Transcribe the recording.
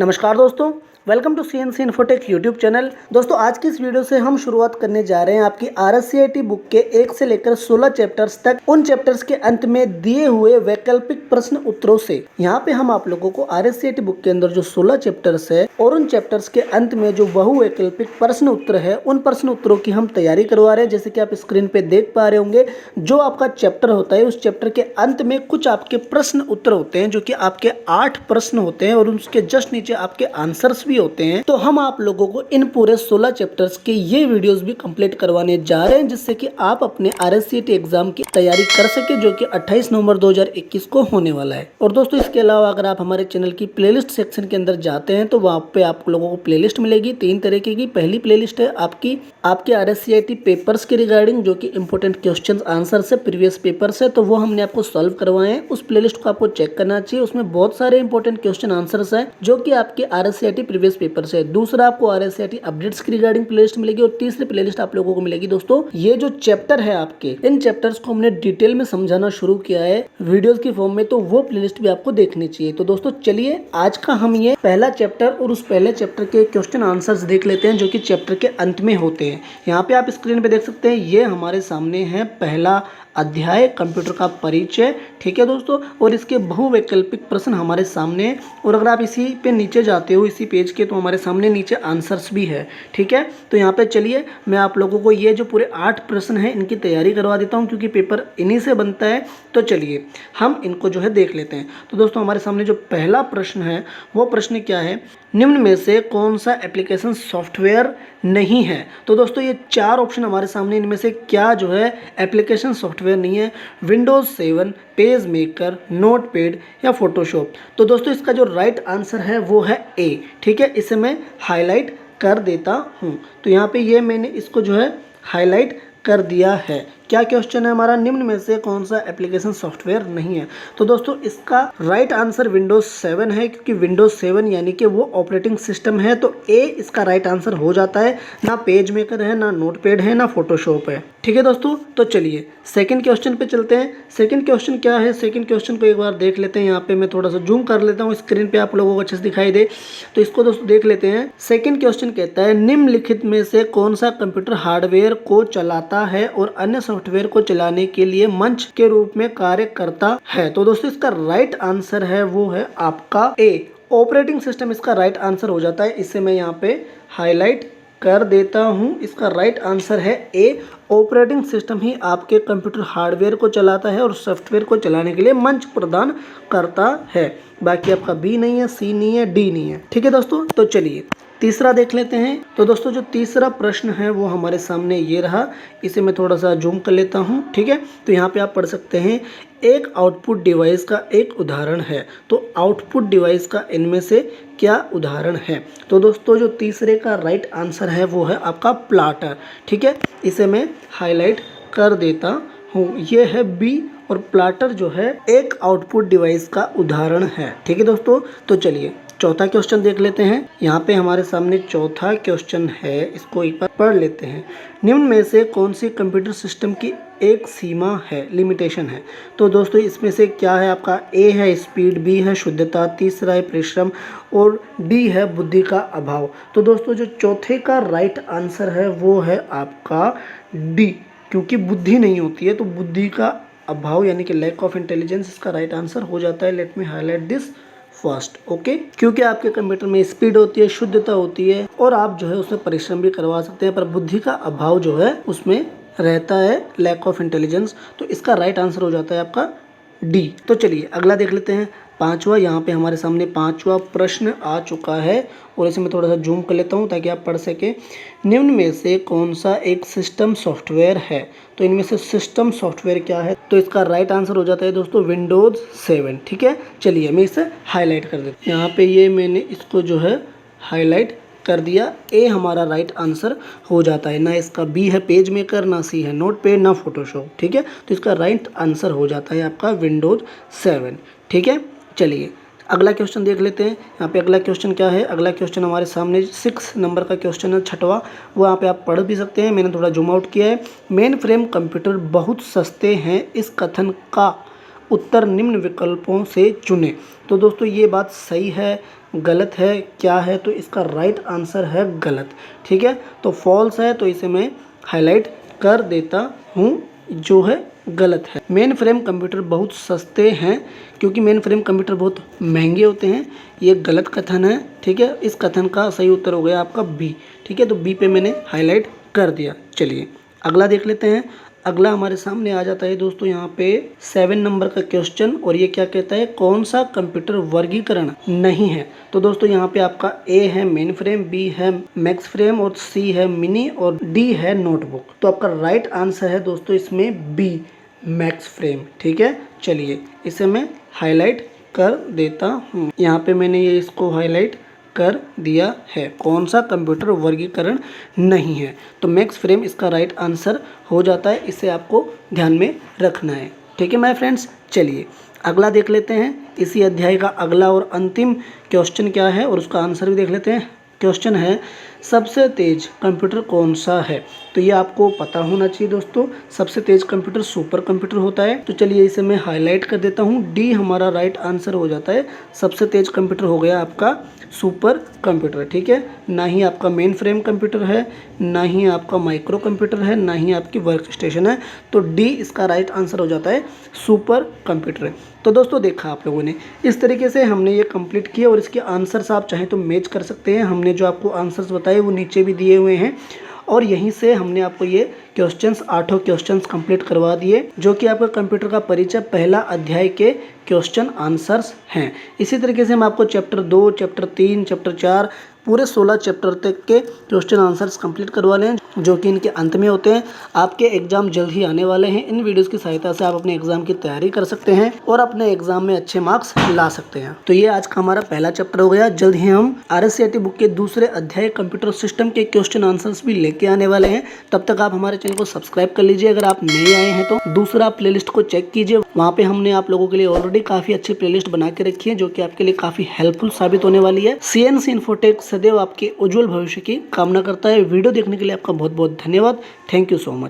नमस्कार दोस्तों, welcome to CNC Infotech YouTube channel. दोस्तों आज की इस वीडियो से हम शुरुआत करने जा रहे हैं आपकी RSCIT बुक के 1 से लेकर 16 चैप्टर्स तक, उन चैप्टर्स के अंत में दिए हुए वैकल्पिक प्रश्न उत्तरों से। यहाँ पे हम आप लोगों को RSCIT बुक के अंदर जो 16 चैप्टर्स है और उन चैप्टर्स के अंत में जो बहुवैकल्पिक प्रश्न उत्तर है, उन प्रश्न उत्तरों की हम तैयारी करवा रहे हैं। जैसे कि आप स्क्रीन पे देख पा रहे होंगे, जो आपका चैप्टर होता है उस चैप्टर के अंत में कुछ आपके प्रश्न उत्तर होते हैं, जो कि आपके 8 प्रश्न होते हैं और उसके जस्ट नीचे आपके आंसर्स भी होते हैं। तो हम आप लोगों को इन पूरे 16 चैप्टर्स के ये वीडियोस भी कंप्लीट करवाने जा रहे हैं, जिससे कि आप अपने RSCIT एग्जाम की तैयारी कर सके, जो कि 28 नवंबर 2021 को होने वाला है। और दोस्तों इसके अलावा अगर आप हमारे चैनल की प्लेलिस्ट सेक्शन के अंदर जाते हैं तो वहाँ पे आप लोगों को प्लेलिस्ट मिलेगी 3 तरीके की। पहली प्लेलिस्ट है आपकी RSCIT पेपर्स के रिगार्डिंग, जो कि इंपॉर्टेंट क्वेश्चन आंसर से प्रीवियस पेपर से, तो वो हमने आपको सॉल्व करवाए हैं। उस प्लेलिस्ट को आपको चेक करना चाहिए, उसमें बहुत सारे इंपॉर्टेंट क्वेश्चन आंसर्स हैं जो कि आपके RSCIT प्रीवियस पेपर से। दूसरा आपको RSCIT अपडेट्स की रिगार्डिंग प्लेलिस्ट मिलेगी और तीसरी प्लेलिस्ट आप लोगों को मिलेगी दोस्तों ये जो चैप्टर है आपके, इन चैप्टर्स को हमने डिटेल में समझाना शुरू किया है वीडियोस की फॉर्म में, तो वो प्लेलिस्ट भी आपको देखनी चाहिए। तो दोस्तों चलिए आज का हम ये पहला चैप्टर और उस पहले चैप्टर के क्वेश्चन आंसर्स देख लेते हैं, जो कि चैप्टर के अंत में होते हैं। यहाँ पे आप स्क्रीन पे देख सकते हैं, ये हमारे सामने है पहला अध्याय कंप्यूटर का परिचय। ठीक है दोस्तों, और इसके बहुवैकल्पिक प्रश्न हमारे सामने है। और अगर आप इसी पे नीचे जाते हो इसी पेज के, तो हमारे सामने नीचे आंसर्स भी है। ठीक है, तो यहाँ पे चलिए मैं आप लोगों को ये जो पूरे 8 प्रश्न हैं इनकी तैयारी करवा देता हूँ, क्योंकि पेपर इन्हीं से बनता है। तो चलिए हम इनको जो है देख लेते हैं। तो दोस्तों हमारे सामने जो पहला प्रश्न है वो प्रश्न क्या है, निम्न में से कौन सा एप्लीकेशन सॉफ्टवेयर नहीं है। तो दोस्तों ये 4 ऑप्शन हमारे सामने, इनमें से क्या जो है एप्लीकेशन सॉफ्टवेयर नहीं है, विंडोज़ 7, पेज मेकर, नोटपैड या फोटोशॉप। तो दोस्तों इसका जो राइट आंसर है वो है ए। ठीक है, इसे मैं हाईलाइट कर देता हूँ। तो यहाँ पे ये मैंने इसको जो है हाईलाइट कर दिया है। क्या क्वेश्चन है हमारा, निम्न में से कौन सा एप्लीकेशन सॉफ्टवेयर नहीं है। तो दोस्तों इसका राइट आंसर विंडोज 7 है, क्योंकि विंडोज 7 यानी कि वो ऑपरेटिंग सिस्टम है। तो ए इसका राइट आंसर हो जाता है। ना पेज मेकर है, ना नोटपैड है, ना फोटोशॉप है। ठीक है दोस्तों, तो चलिए सेकंड क्वेश्चन पे चलते हैं। सेकंड क्वेश्चन क्या है, सेकंड क्वेश्चन को एक बार देख लेते हैं। यहाँ पे मैं थोड़ा सा जूम कर लेता हूँ स्क्रीन पे, आप लोगों को अच्छे से दिखाई दे। तो इसको दोस्तों देख लेते हैं। सेकंड क्वेश्चन कहता है, निम्नलिखित में से कौन सा कंप्यूटर हार्डवेयर को चलाता है और अन्य सॉफ्टवेयर को चलाने के लिए मंच के रूप में कार्य करता है। तो दोस्तों इसका राइट आंसर है वो है आपका ए, ऑपरेटिंग सिस्टम इसका राइट आंसर हो जाता है। इसे मैं यहाँ पे हाईलाइट कर देता हूँ। इसका राइट आंसर है ए, ऑपरेटिंग सिस्टम ही आपके कंप्यूटर हार्डवेयर को चलाता है और सॉफ्टवेयर को चलाने के लिए मंच प्रदान करता है। बाकी आपका बी नहीं है, सी नहीं है, डी नहीं है। ठीक है दोस्तों, तो चलिए तीसरा देख लेते हैं। तो दोस्तों जो तीसरा प्रश्न है वो हमारे सामने ये रहा। इसे मैं थोड़ा सा जूम कर लेता हूँ। ठीक है, तो यहाँ पे आप पढ़ सकते हैं, एक आउटपुट डिवाइस का एक उदाहरण है। तो आउटपुट डिवाइस का इनमें से क्या उदाहरण है। तो दोस्तों जो तीसरे का राइट आंसर है वो है आपका प्लाटर। ठीक है, इसे मैं हाईलाइट कर देता हूँ। ये है बी, और प्लाटर जो है एक आउटपुट डिवाइस का उदाहरण है। ठीक है दोस्तों, तो चलिए चौथा क्वेश्चन देख लेते हैं। यहाँ पे हमारे सामने चौथा क्वेश्चन है, इसको एक बार पढ़ लेते हैं। निम्न में से कौन सी कंप्यूटर सिस्टम की एक सीमा है, लिमिटेशन है। तो दोस्तों इसमें से क्या है आपका, ए है स्पीड, बी है शुद्धता, तीसरा है परिश्रम और डी है बुद्धि का अभाव। तो दोस्तों जो चौथे का राइट आंसर है वो है आपका डी, क्योंकि बुद्धि नहीं होती है, तो बुद्धि का अभाव यानी कि लैक ऑफ इंटेलिजेंस इसका राइट आंसर हो जाता है। Let me highlight this first. Okay, क्योंकि आपके कंप्यूटर में स्पीड होती है, शुद्धता होती है और आप जो है उसमें परिश्रम भी करवा सकते हैं, पर बुद्धि का अभाव जो है उसमें रहता है, लैक ऑफ इंटेलिजेंस। तो इसका राइट आंसर हो जाता है आपका डी। तो चलिए अगला देख लेते हैं, पांचवा। यहाँ पे हमारे सामने पांचवा प्रश्न आ चुका है और इसे मैं थोड़ा सा जूम कर लेता हूँ ताकि आप पढ़ सकें। निम्न में से कौन सा एक सिस्टम सॉफ्टवेयर है। तो इनमें से सिस्टम सॉफ्टवेयर क्या है, तो इसका राइट आंसर हो जाता है दोस्तों विंडोज़ 7। ठीक है, चलिए मैं इसे हाईलाइट कर देता हूँ। यहाँ पे ये मैंने इसको जो है हाईलाइट कर दिया। ए हमारा राइट आंसर हो जाता है। ना इसका बी है पेज मेकर, ना सी है नोटपैड, ना फोटोशॉप। ठीक है, तो इसका राइट आंसर हो जाता है आपका विंडोज़ 7। ठीक है, चलिए अगला क्वेश्चन देख लेते हैं। यहाँ पे अगला क्वेश्चन क्या है, अगला क्वेश्चन हमारे सामने 6 नंबर का क्वेश्चन है, छठवा। वो यहाँ पे आप पढ़ भी सकते हैं, मैंने थोड़ा जूम आउट किया है। मेन फ्रेम कंप्यूटर बहुत सस्ते हैं, इस कथन का उत्तर निम्न विकल्पों से चुनें। तो दोस्तों ये बात सही है, गलत है, क्या है? तो इसका राइट आंसर है गलत। ठीक है, तो फॉल्स है, तो इसे मैं हाईलाइट कर देता हूँ, जो है गलत है। मेन फ्रेम कंप्यूटर बहुत सस्ते हैं क्योंकि मेन फ्रेम कंप्यूटर बहुत महंगे होते हैं, ये गलत कथन है। ठीक है, इस कथन का सही उत्तर हो गया आपका बी। ठीक है, तो बी पे मैंने हाईलाइट कर दिया। चलिए अगला देख लेते हैं। अगला हमारे सामने आ जाता है दोस्तों यहाँ पे 7 नंबर का क्वेश्चन, और ये क्या कहता है, कौन सा कंप्यूटर वर्गीकरण नहीं है? तो दोस्तों यहाँ पे आपका ए है मेन फ्रेम, बी है मैक्स फ्रेम, और सी है मिनी, और डी है नोटबुक। तो आपका राइट आंसर है दोस्तों इसमें बी मैक्स फ्रेम। ठीक है, चलिए इसे मैं हाईलाइट कर देता हूँ। यहाँ पे मैंने ये इसको हाईलाइट कर दिया है। कौन सा कंप्यूटर वर्गीकरण नहीं है? तो मैक्स फ्रेम इसका राइट आंसर हो जाता है, इसे आपको ध्यान में रखना है। ठीक है माय फ्रेंड्स, चलिए अगला देख लेते हैं। इसी अध्याय का अगला और अंतिम क्वेश्चन क्या है और उसका आंसर भी देख लेते हैं। क्वेश्चन है सबसे तेज कंप्यूटर कौन सा है? तो ये आपको पता होना चाहिए दोस्तों, सबसे तेज कंप्यूटर सुपर कंप्यूटर होता है। तो चलिए इसे मैं हाईलाइट कर देता हूँ, डी हमारा राइट आंसर हो जाता है। सबसे तेज कंप्यूटर हो गया आपका सुपर कंप्यूटर। ठीक है, ना ही आपका मेन फ्रेम कंप्यूटर है, ना ही आपका माइक्रो कंप्यूटर है, ना ही आपकी वर्क स्टेशन है। तो डी इसका राइट आंसर हो जाता है, सुपर कंप्यूटर। तो दोस्तों देखा आप लोगों ने, इस तरीके से हमने ये कंप्लीट किया, और इसके आंसर्स आप चाहें तो मैच कर सकते हैं। हमने जो आपको आंसर्स बताए वो नीचे भी दिए हुए हैं, और यहीं से हमने आपको ये क्वेश्चंस 8 क्वेश्चंस कंप्लीट करवा दिए, जो कि आपका कंप्यूटर का परिचय पहला अध्याय के क्वेश्चन आंसर्स हैं। इसी तरीके से हम आपको चैप्टर 2, चैप्टर 3, चैप्टर 4 पूरे 16 चैप्टर तक के क्वेश्चन आंसर्स कंप्लीट करवा लें, जो कि इनके अंत में होते हैं। आपके एग्जाम जल्द ही आने वाले हैं। इन वीडियोस की सहायता से आप अपने एग्जाम की तैयारी कर सकते हैं और अपने एग्जाम में अच्छे मार्क्स ला सकते हैं। तो ये आज का हमारा पहला चैप्टर हो गया। जल्द ही हम RSCIT बुक के दूसरे अध्याय कंप्यूटर सिस्टम के क्वेश्चन आंसर्स भी लेके आने वाले हैं। तब तक आप हमारे चैनल को सब्सक्राइब कर लीजिए। अगर आप नए आए हैं तो दूसरा प्लेलिस्ट को चेक कीजिए, वहाँ पे हमने आप लोगों के लिए ऑलरेडी काफी अच्छी प्लेलिस्ट बना के रखी है, जो कि आपके लिए काफी हेल्पफुल साबित होने वाली है। CNC इन्फोटेक सदैव आपके उज्जवल भविष्य की कामना करता है। वीडियो देखने के लिए आपका बहुत बहुत धन्यवाद। Thank you so much.